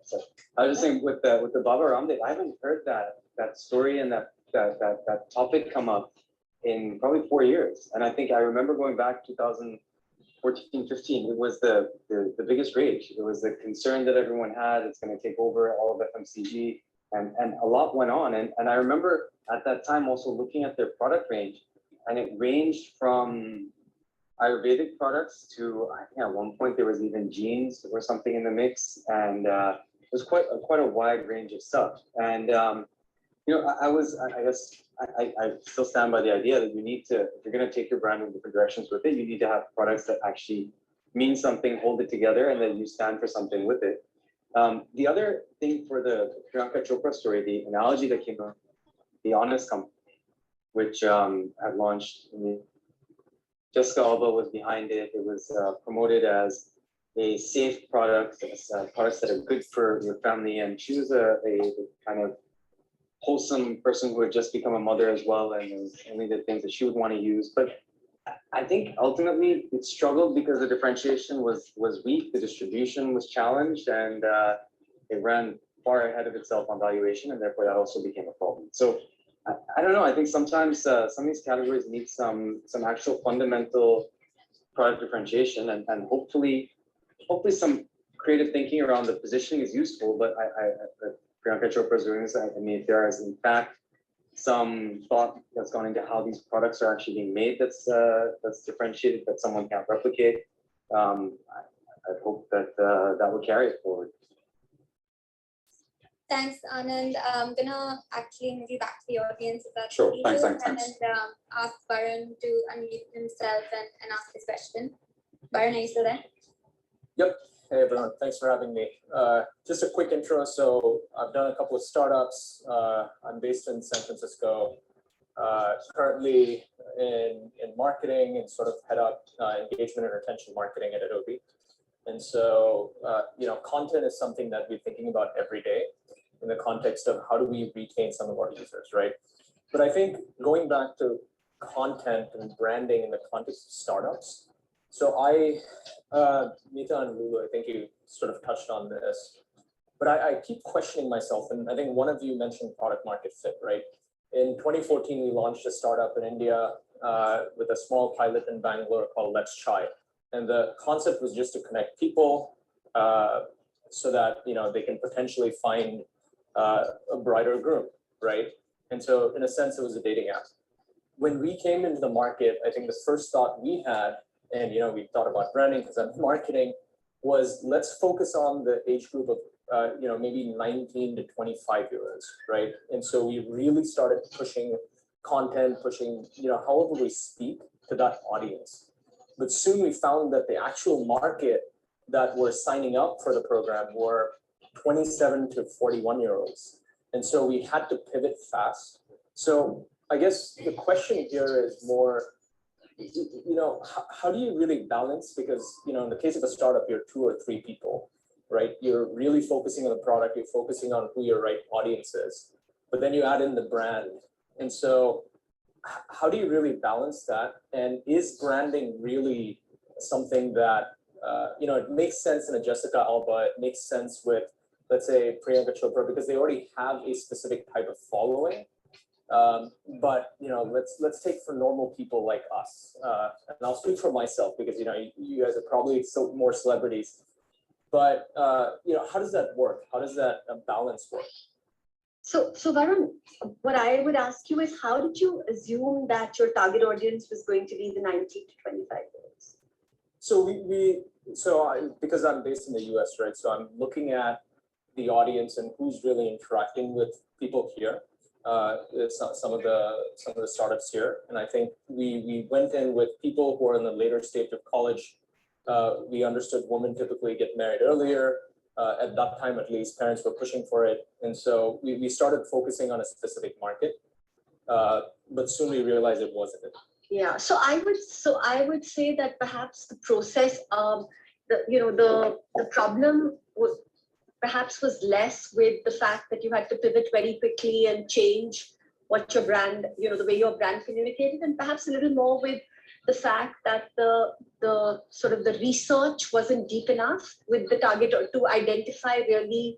So, I was just saying with the Baba Ramdev, I haven't heard that story and that topic come up in probably 4 years, and I think I remember going back 2014, 15. It was the biggest rage. It was the concern that everyone had. It's going to take over all of FMCG. And a lot went on. And I remember at that time also looking at their product range, and it ranged from, Ayurvedic products to, I think at one point there was even jeans or something in the mix, and it was quite a wide range of stuff. And I still stand by the idea that you need to, if you're going to take your brand in different directions with it, you need to have products that actually mean something, hold it together, and then you stand for something with it. The other thing for the Priyanka Chopra story, the analogy that came out, the Honest Company, which had launched, Jessica Alba was behind it. It was promoted as a safe product, products that are good for your family. And she was a kind of wholesome person who had just become a mother as well, and only the things that she would want to use. But I think ultimately it struggled because the differentiation was weak, the distribution was challenged, and it ran far ahead of itself on valuation, and therefore that also became a problem. So I don't know. I think sometimes some of these categories need some actual fundamental product differentiation, and hopefully some creative thinking around the positioning is useful. But Priyanka Chopra is doing this. I mean, if there is in fact some thought that's gone into how these products are actually being made that's differentiated, that someone can't replicate, I hope that that will carry it forward. Thanks, Anand. I'm gonna actually move you back to the audience. If that's Sure. okay, Thanks. and ask Varun to unmute himself and ask his question. Varun, are you still there? Yep. Hey everyone, thanks for having me. Just a quick intro. So I've done a couple of startups. I'm based in San Francisco, currently in marketing, and sort of head up engagement and retention marketing at Adobe. And so, content is something that we're thinking about every day in the context of how do we retain some of our users, right? But I think going back to content and branding in the context of startups, so Meeta and Lulu, I think you sort of touched on this, but I keep questioning myself, and I think one of you mentioned product market fit, right? In 2014, we launched a startup in India with a small pilot in Bangalore called Let's Chai. And the concept was just to connect people so that they can potentially find a brighter groom, right? And so in a sense, it was a dating app. When we came into the market, I think the first thought we had, and we thought about branding because I'm marketing, was let's focus on the age group of maybe 19 to 25-year-olds, right? And so we really started pushing content, pushing however we speak to that audience. But soon we found that the actual market that were signing up for the program were 27 to 41-year-olds. And so we had to pivot fast. So I guess the question here is more, how do you really balance? Because, in the case of a startup, you're 2 or 3 people, right? You're really focusing on the product, you're focusing on who your right audience is, but then you add in the brand. And so how do you really balance that? And is branding really something that, it makes sense in a Jessica Alba, it makes sense with, let's say, Priyanka Chopra, because they already have a specific type of following. But let's take for normal people like us, and I'll speak for myself because you guys are probably more celebrities. But how does that work? How does that balance work? So Varun, what I would ask you is, how did you assume that your target audience was going to be the 19 to 25-year-olds? So because I'm based in the US, right? So I'm looking at the audience and who's really interacting with people here. Some of the startups here, and I think we went in with people who are in the later stage of college. We understood women typically get married earlier. At that time, at least, parents were pushing for it, and so we started focusing on a specific market. But soon we realized it wasn't it. Yeah. So I would say that perhaps the process of the problem was less with the fact that you had to pivot very quickly and change what your brand, the way your brand communicated, and perhaps a little more with the fact that the sort of the research wasn't deep enough with the target or to identify really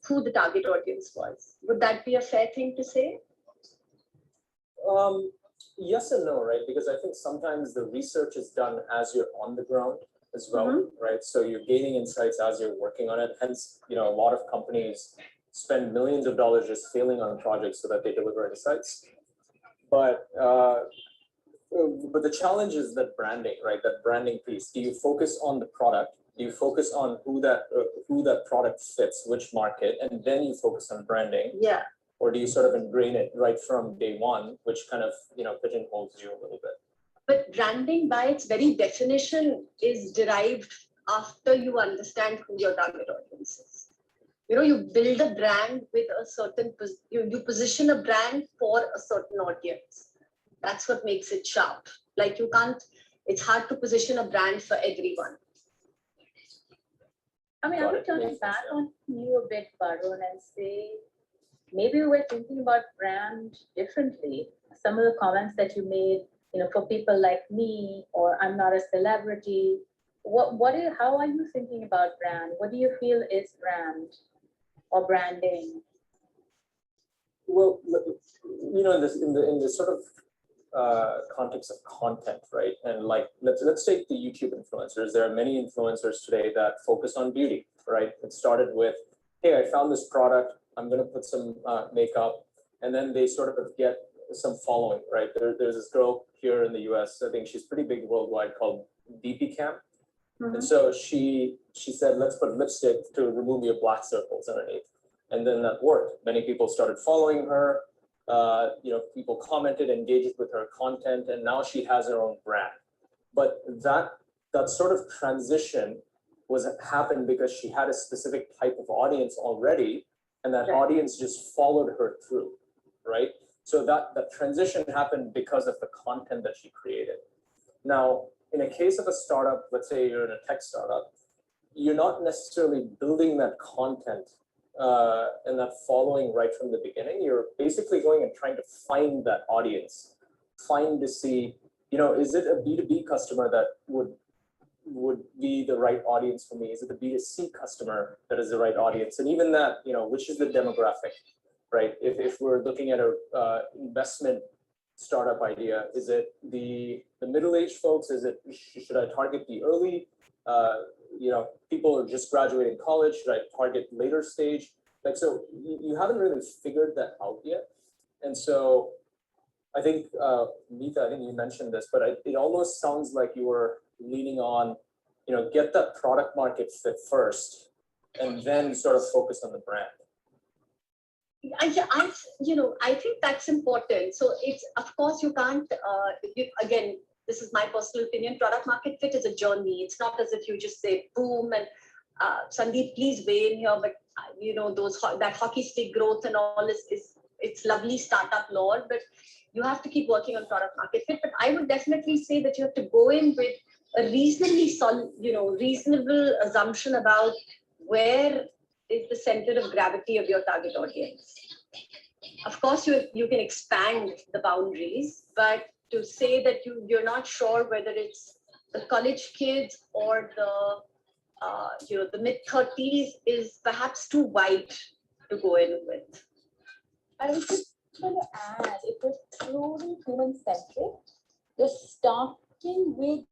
who the target audience was. Would that be a fair thing to say? Yes and no, right? Because I think sometimes the research is done as you're on the ground as well, right? So you're gaining insights as you're working on it. Hence, a lot of companies spend millions of dollars just failing on projects so that they deliver insights. But but the challenge is that branding, right? That branding piece. Do you focus on the product? Do you focus on who that product fits, which market, and then you focus on branding? Yeah. Or do you sort of ingrain it right from day one, which kind of, pigeonholes you a little bit? But branding by its very definition is derived after you understand who your target audience is. You build a brand with a certain, you position a brand for a certain audience. That's what makes it sharp. Like it's hard to position a brand for everyone. I mean, I would turn it back on you a bit, Varun, and say, maybe we're thinking about brand differently. Some of the comments that you made, for people like me, or I'm not a celebrity, how are you thinking about brand? What do you feel is brand or branding? Well, in this sort of context of content, right? And like, let's take the YouTube influencers. There are many influencers today that focus on beauty, right? It started with, hey, I found this product, I'm going to put some makeup, and then they sort of get some following, right? There's this girl here in the US, I think she's pretty big worldwide, called DP Cam. Mm-hmm. And so she said, let's put lipstick to remove your black circles underneath. And then that worked. Many people started following her. People commented, engaged with her content, and now she has her own brand. But that sort of transition happened because she had a specific type of audience already, and that audience just followed her through, right? So that transition happened because of the content that she created. Now, in a case of a startup, let's say you're in a tech startup, you're not necessarily building that content and that following right from the beginning. You're basically going and trying to find that audience, to see, is it a B2B customer that would be the right audience for me? Is it the B2C customer that is the right audience? And even that, which is the demographic, right? If we're looking at a investment startup idea, is it the middle-aged folks? Should I target the early? People are just graduating college. Should I target later stage? So you haven't really figured that out yet. And so I think, Meeta, I think you mentioned this, but it almost sounds like you were leaning on, get that product market fit first, and then sort of focus on the brand. I think that's important. So it's, of course, you can't, again, this is my personal opinion, product market fit is a journey. It's not as if you just say boom and Sandeep, please weigh in here, but that hockey stick growth and all it's lovely startup lore, but you have to keep working on product market fit. But I would definitely say that you have to go in with a reasonably solid, reasonable assumption about where is the center of gravity of your target audience. Of course, you can expand the boundaries, but to say that you're not sure whether it's the college kids or the mid-30s is perhaps too wide to go in with. I was just going to add, if we're truly human-centric, you're starting with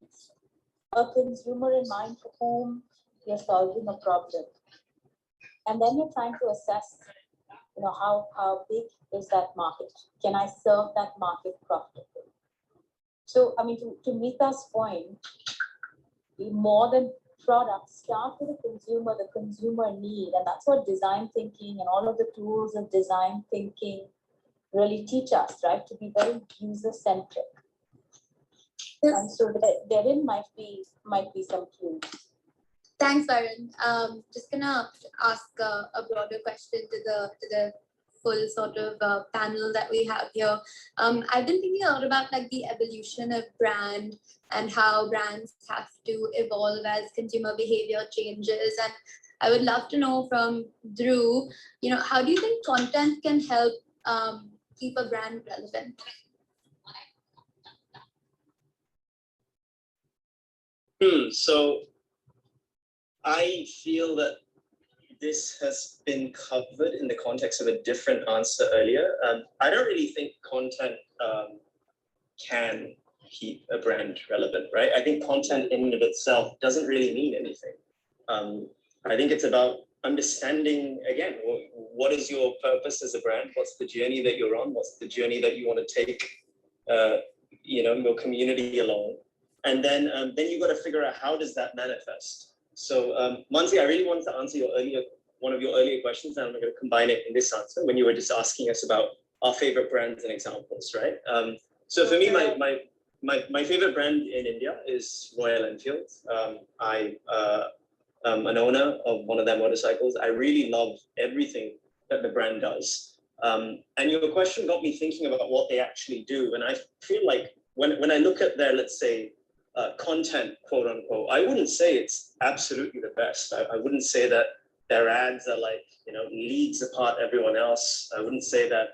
a consumer in mind for whom you're solving a problem. And then you're trying to assess, how big is that market? Can I serve that market profitably? So, I mean, to Meeta's point, more than products, start with the consumer need. And that's what design thinking and all of the tools of design thinking really teach us, right? To be very user-centric. And so therein might be some clues. Thanks, Varun. Just gonna ask a broader question to the full sort of panel that we have here. I've been thinking a lot about like the evolution of brand and how brands have to evolve as consumer behavior changes. And I would love to know from Dhruv, how do you think content can help keep a brand relevant? So I feel that this has been covered in the context of a different answer earlier. I don't really think content can keep a brand relevant, right? I think content in and of itself doesn't really mean anything. I think it's about understanding, again, what is your purpose as a brand? What's the journey that you're on? What's the journey that you want to take your community along, and then you got to figure out how does that manifest. So Mansi, I really wanted to answer one of your earlier questions, and I'm going to combine it in this answer when you were just asking us about our favorite brands and examples, right? So for me, my favorite brand in India is Royal Enfield. I am an owner of one of their motorcycles. I really love everything that the brand does. And your question got me thinking about what they actually do. And I feel like when I look at their, let's say, content, quote unquote, I wouldn't say it's absolutely the best. I wouldn't say that their ads are like, leagues apart everyone else. I wouldn't say that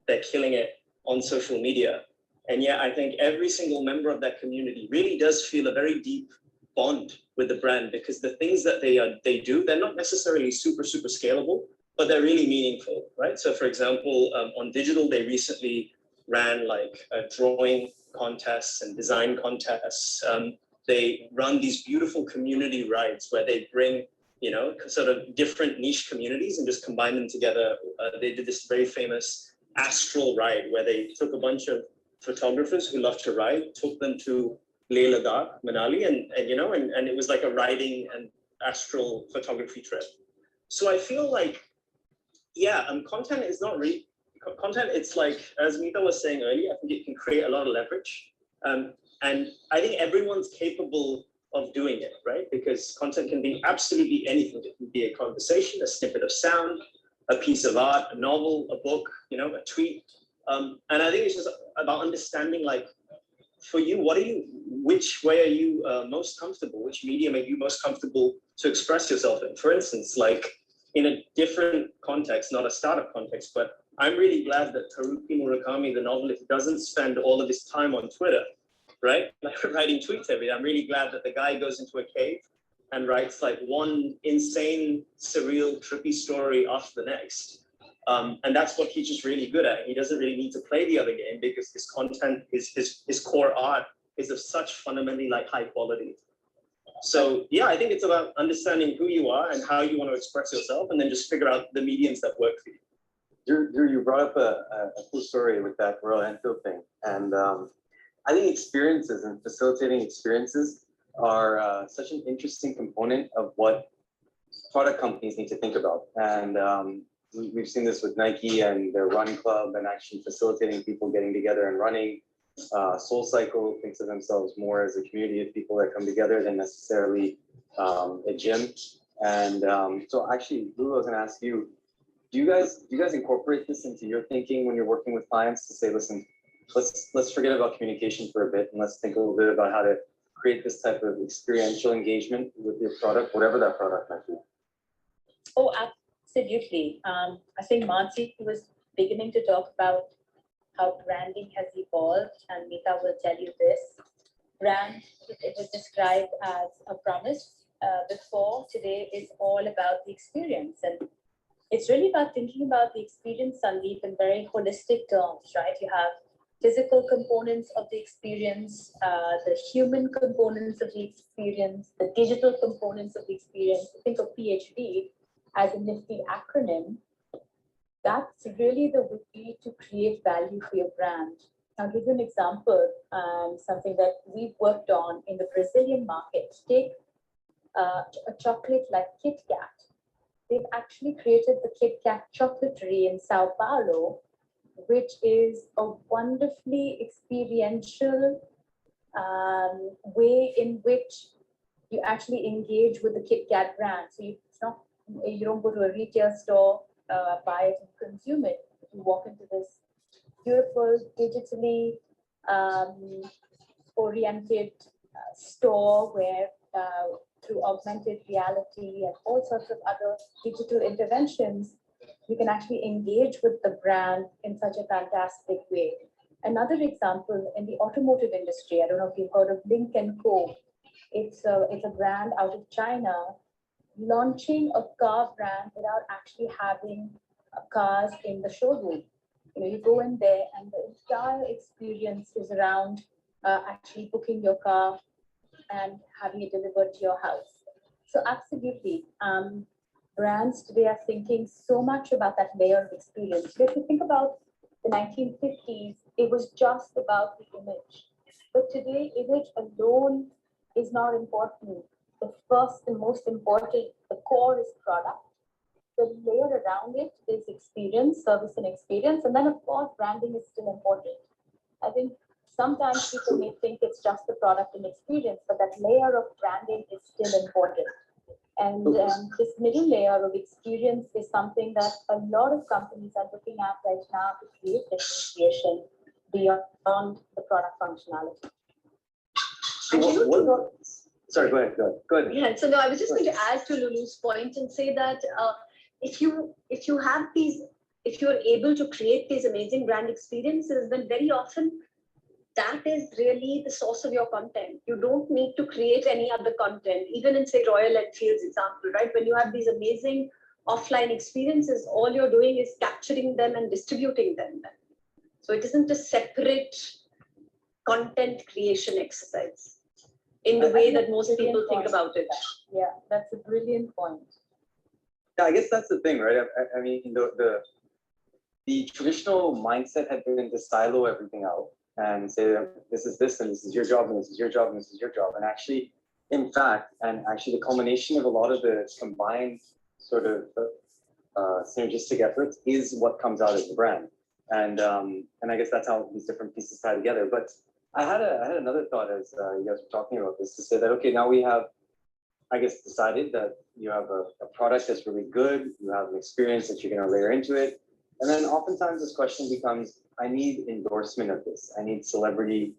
they're killing it on social media. And yet I think every single member of that community really does feel a very deep bond with the brand, because the things that they do, they're not necessarily super scalable, but they're really meaningful, right? So for example, on digital, they recently ran like drawing contests and design contests. They run these beautiful community rides where they bring, sort of different niche communities and just combine them together. They did this very famous astral ride where they took a bunch of photographers who love to ride, took them to Leh Ladakh, Manali, and it was like a riding and astral photography trip. So I feel like, content is not really content. It's like, as Meeta was saying earlier, I think it can create a lot of leverage. And I think everyone's capable of doing it, right? Because content can be absolutely anything. It can be a conversation, a snippet of sound, a piece of art, a novel, a book, a tweet. And I think it's just about understanding, like, for you, which way are you most comfortable? Which medium are you most comfortable to express yourself in? For instance, like in a different context, not a startup context, but I'm really glad that Haruki Murakami, the novelist, doesn't spend all of his time on Twitter, right? Like writing tweets every day. I'm really glad that the guy goes into a cave and writes like one insane, surreal, trippy story after the next. And that's what he's just really good at. He doesn't really need to play the other game because his content, his core art is of such fundamentally like high quality. So yeah, I think it's about understanding who you are and how you want to express yourself, and then just figure out the mediums that work for you. Drew, you brought up a cool story with that Royal Enfield thing. And I think experiences and facilitating experiences are such an interesting component of what product companies need to think about. And we've seen this with Nike and their run club, and actually facilitating people getting together and running. Soul Cycle thinks of themselves more as a community of people that come together than necessarily a gym. And so actually, Lulu, I was going to ask you, do you guys incorporate this into your thinking when you're working with clients to say, listen, let's forget about communication for a bit and let's think a little bit about how to create this type of experiential engagement with your product, whatever that product might be? Oh, absolutely. I think Mansi was beginning to talk about how branding has evolved, and Meeta will tell you this. Brand, it was described as a promise before. Today is all about the experience. And it's really about thinking about the experience, Sandeep, in very holistic terms, right? You have physical components of the experience, the human components of the experience, the digital components of the experience. Think of PhD as a nifty acronym. That's really the way to create value for your brand. I'll give you an example, something that we've worked on in the Brazilian market. Take a chocolate like Kit Kat. They've actually created the Kit Kat chocolatery in Sao Paulo, which is a wonderfully experiential way in which you actually engage with the Kit Kat brand. So you don't go to a retail store, buy it and consume it. You walk into this beautiful, digitally oriented store where through augmented reality and all sorts of other digital interventions, you can actually engage with the brand in such a fantastic way. Another example in the automotive industry, I don't know if you've heard of Link & Co. It's a brand out of China launching a car brand without actually having cars in the showroom. You go in there and the entire experience is around actually booking your car and having it delivered to your house. So absolutely, brands today are thinking so much about that layer of experience. If you think about the 1950s it was just about the image. But today, image alone is not important. The first and most important, the core is product. The layer around it is experience, service and experience. And then of course, branding is still important. I think sometimes people may think it's just the product and experience, but that layer of branding is still important. And this middle layer of experience is something that a lot of companies are looking at right now to create differentiation beyond the product functionality. Sorry, go ahead. Yeah, so no, I was just going to add to Lulu's point and say that if you're able to create these amazing brand experiences, then very often that is really the source of your content. You don't need to create any other content, even in say Royal Enfield's example, right? When you have these amazing offline experiences, all you're doing is capturing them and distributing them. So it isn't a separate content creation exercise in the way that most people think about it. Yeah, that's a brilliant point. Yeah, I guess that's the thing, right? I mean, the traditional mindset had been to silo everything out and say this is this and this is your job and this is your job and this is your job. And actually, in fact, the culmination of a lot of the combined sort of synergistic efforts is what comes out as the brand. And I guess that's how these different pieces tie together. But I had another thought as you guys were talking about this, to say that, okay, now we have, I guess, decided that you have a product that's really good, you have an experience that you're going to layer into it. And then oftentimes this question becomes, I need endorsement of this. I need celebrity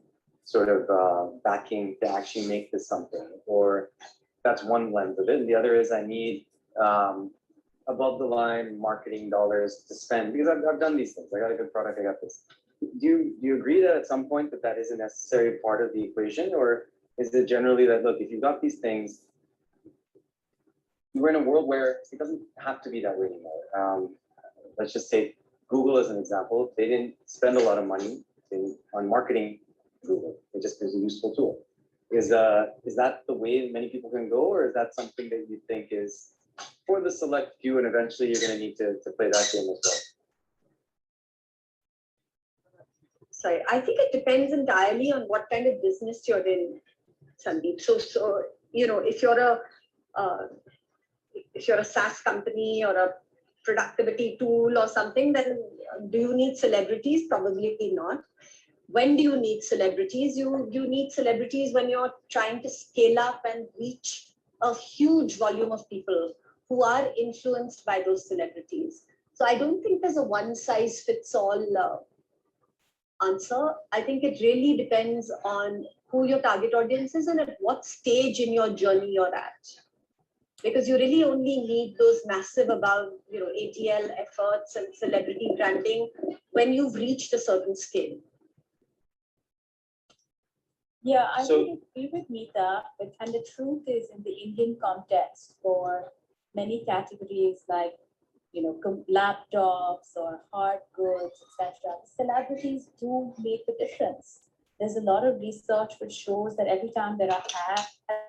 sort of backing to actually make this something. Or that's one lens of it. And the other is I need above the line marketing dollars to spend, because I've done these things. I got a good product, I got this. Do you agree that at some point that is a necessary part of the equation? Or is it generally that, look, if you've got these things, we're in a world where it doesn't have to be that way anymore. Let's just take Google as an example. They didn't spend a lot of money on marketing Google. It just is a useful tool. Is that the way many people can go, or is that something that you think is for the select few, and eventually you're going to need to play that game as well? Sorry, I think it depends entirely on what kind of business you're in, Sandeep. So you know, if you're a SaaS company or a productivity tool or something, then do you need celebrities? Probably not. When do you need celebrities? You need celebrities when you're trying to scale up and reach a huge volume of people who are influenced by those celebrities. So I don't think there's a one size fits all answer. I think it really depends on who your target audience is and at what stage in your journey you're at. Because you really only need those massive ATL efforts and celebrity branding when you've reached a certain scale. Yeah, I would agree with Meeta, and the truth is, in the Indian context, for many categories like laptops or hard goods, etc., celebrities do make a difference. There's a lot of research which shows that every time there are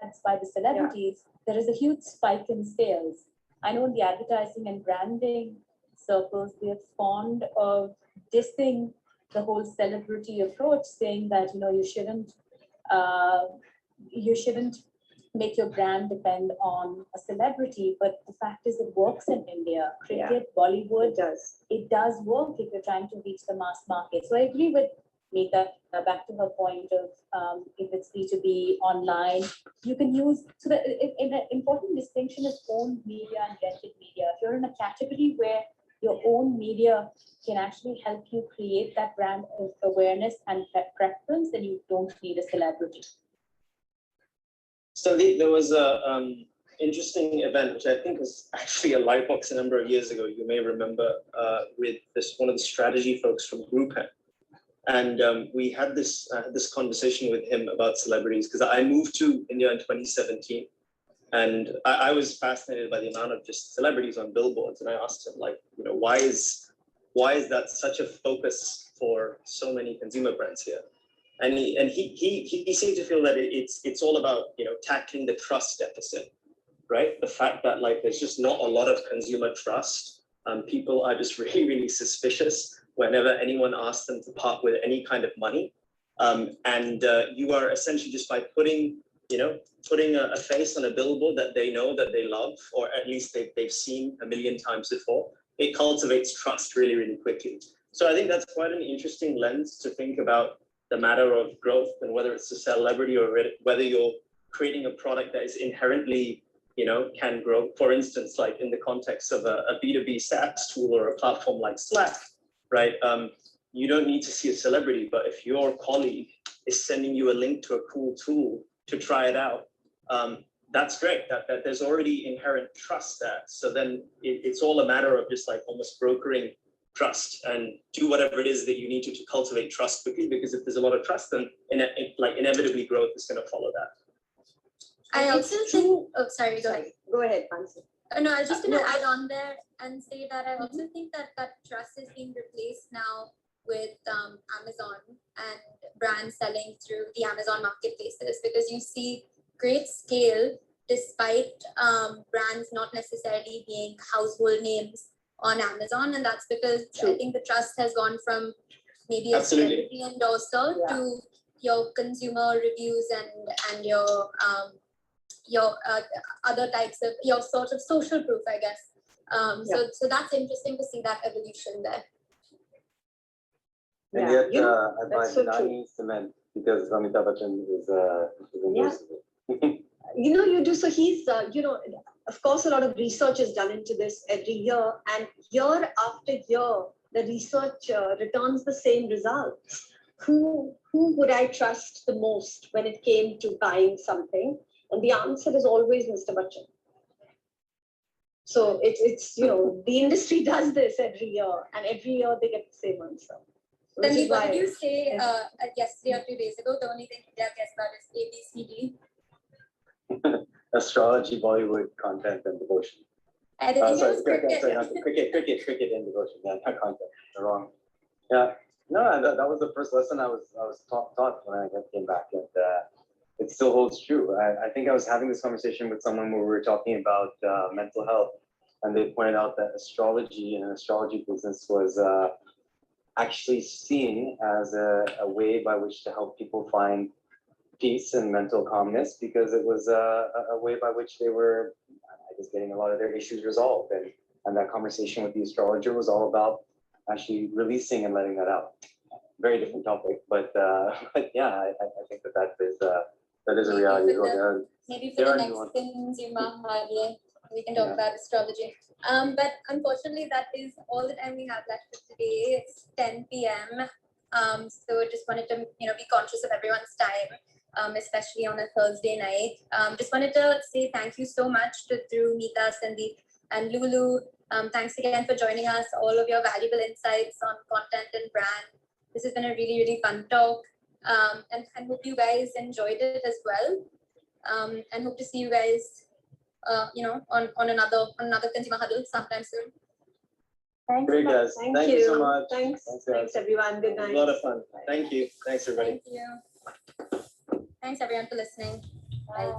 ads by the celebrities, there is a huge spike in sales. I know in the advertising and branding circles, we are fond of dissing the whole celebrity approach, saying that you shouldn't make your brand depend on a celebrity. But the fact is, it works in India. Cricket, Bollywood, it does work if you're trying to reach the mass market. So I agree with Meeta, back to her point of if it's B2B online, you can use, so an important distinction is owned media and rented media. If you're in a category where your own media can actually help you create that brand awareness and preference, then you don't need a celebrity. So there was a interesting event, which I think was actually a Livebox a number of years ago. You may remember with one of the strategy folks from Dhrupad. And we had this conversation with him about celebrities, because I moved to India in 2017, and I was fascinated by the amount of just celebrities on billboards. And I asked him, why is that such a focus for so many consumer brands here? And he seemed to feel that it's all about tackling the trust deficit, right? The fact that there's just not a lot of consumer trust. People are just really, really suspicious whenever anyone asks them to part with any kind of money. And you are essentially just by putting a face on a billboard that they know, that they love, or at least they've seen a million times before, it cultivates trust really, really quickly. So I think that's quite an interesting lens to think about the matter of growth, and whether it's a celebrity or whether you're creating a product that is inherently, can grow. For instance, like in the context of a B2B SaaS tool or a platform like Slack, right? You don't need to see a celebrity, but if your colleague is sending you a link to a cool tool to try it out, that's great. That there's already inherent trust there. So then it's all a matter of just like almost brokering trust, and do whatever it is that you need to cultivate trust quickly, because if there's a lot of trust, then inevitably growth is going to follow that. I also think, sorry, go ahead. Go ahead, Mansi. No, I was just going to add on there and say that I also think that trust is being replaced now with Amazon and brands selling through the Amazon marketplaces, because you see great scale despite brands not necessarily being household names on Amazon. And that's because I think the trust has gone from maybe a celebrity endorser to your consumer reviews and your other types of your sort of social proof, I guess. So that's interesting to see that evolution there. And yet, I buy Nani cement because Amitabh Bachchan is endorsing it. You do. So he's, of course, a lot of research is done into this every year, and year after year, the research returns the same results. Who would I trust the most when it came to buying something? And the answer is always Mr. Bachchan. So it's the industry does this every year, and every year they get the same answer. Then what did you say yesterday or 2 days ago? The only thing India cares about is ABCD. Astrology, Bollywood, content, and devotion. I think it was cricket and devotion. Yeah, not content. You're wrong. Yeah. No, that was the first lesson I was taught when I came back, and it still holds true. I think I was having this conversation with someone where we were talking about mental health, and they pointed out that astrology and an astrology business was actually seen as a way by which to help people find peace and mental calmness, because it was a way by which they were, I guess, getting a lot of their issues resolved. And that conversation with the astrologer was all about actually releasing and letting that out. Very different topic, but yeah, I think that is a reality. Maybe for the next consumer we can talk about astrology. But unfortunately, that is all the time we have left for today. It's 10 p.m. So just wanted to be conscious of everyone's time, especially on a Thursday night. Just wanted to say thank you so much to Dhruv, Meeta, Sandeep, and Lulu. Thanks again for joining us. All of your valuable insights on content and brand. This has been a really, really fun talk. And hope you guys enjoyed it as well. And hope to see you guys on another consumer huddle sometime soon. Thanks. Great, guys. Thank you so much. Thanks everyone. Good night. A lot of fun. Thank you. Thanks, everybody. Thank you. Thanks everyone for listening. Bye.